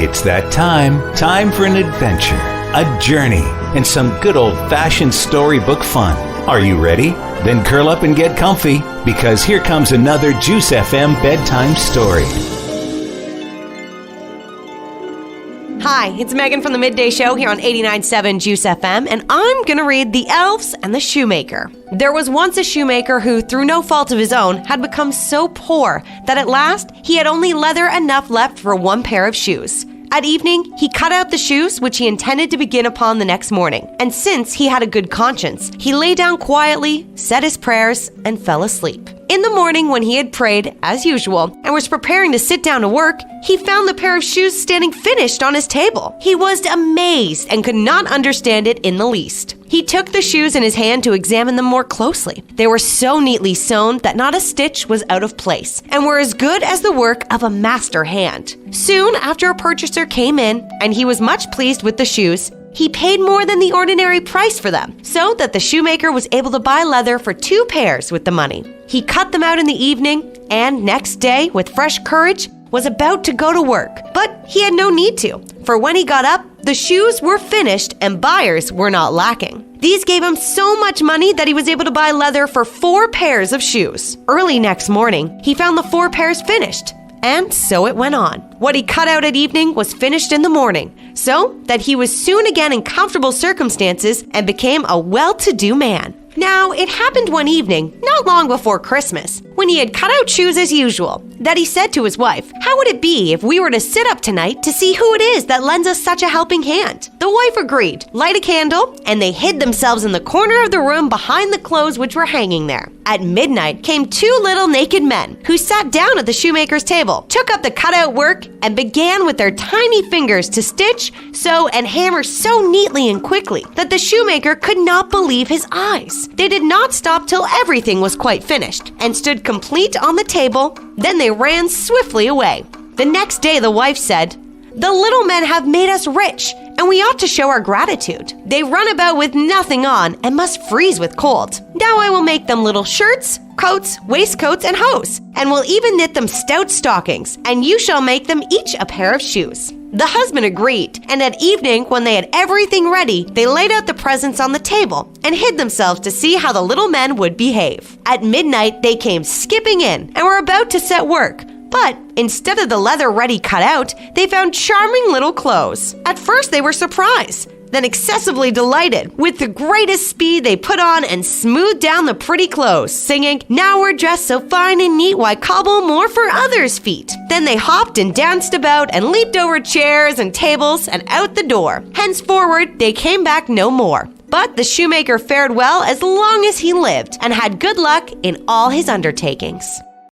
It's that time for an adventure, a journey, and some good old-fashioned storybook fun. Are you ready? Then curl up and get comfy, because here comes another Juice FM bedtime story. Hi, it's Megan from the Midday Show here on 89.7 Juice FM, and I'm going to read The Elves and the Shoemaker. There was once a shoemaker who, through no fault of his own, had become so poor that at last he had only leather enough left for one pair of shoes. At evening, he cut out the shoes which he intended to begin upon the next morning, and since he had a good conscience, he lay down quietly, said his prayers, and fell asleep. In the morning, when he had prayed, as usual, and was preparing to sit down to work, he found the pair of shoes standing finished on his table. He was amazed and could not understand it in the least. He took the shoes in his hand to examine them more closely. They were so neatly sewn that not a stitch was out of place, and were as good as the work of a master hand. Soon after, a purchaser came in, and he was much pleased with the shoes. He paid more than the ordinary price for them, so that the shoemaker was able to buy leather for 2 pairs with the money. He cut them out in the evening, and next day, with fresh courage, was about to go to work. But he had no need to, for when he got up, the shoes were finished and buyers were not lacking. These gave him so much money that he was able to buy leather for 4 pairs of shoes. Early next morning, he found the 4 pairs finished. And so it went on. What he cut out at evening was finished in the morning, so that he was soon again in comfortable circumstances and became a well-to-do man. Now, it happened one evening, not long before Christmas, when he had cut out shoes as usual, that he said to his wife, "How would it be if we were to sit up tonight to see who it is that lends us such a helping hand?" The wife agreed, light a candle, and they hid themselves in the corner of the room behind the clothes which were hanging there. At midnight came 2 little naked men, who sat down at the shoemaker's table, took up the cutout work, and began with their tiny fingers to stitch, sew, and hammer so neatly and quickly that the shoemaker could not believe his eyes. They did not stop till everything was quite finished, and stood complete on the table. Then they ran swiftly away. The next day the wife said, "The little men have made us rich, and we ought to show our gratitude. They run about with nothing on and must freeze with cold. Now I will make them little shirts, coats, waistcoats, and hose, and will even knit them stout stockings, and you shall make them each a pair of shoes." The husband agreed, and at evening, when they had everything ready, they laid out the presents on the table and hid themselves to see how the little men would behave. At midnight, they came skipping in and were about to set work. But instead of the leather ready cut out, they found charming little clothes. At first, they were surprised, then excessively delighted. With the greatest speed, they put on and smoothed down the pretty clothes, singing, "Now we're dressed so fine and neat, why cobble more for others' feet?" Then they hopped and danced about and leaped over chairs and tables and out the door. Henceforward, they came back no more. But the shoemaker fared well as long as he lived and had good luck in all his undertakings.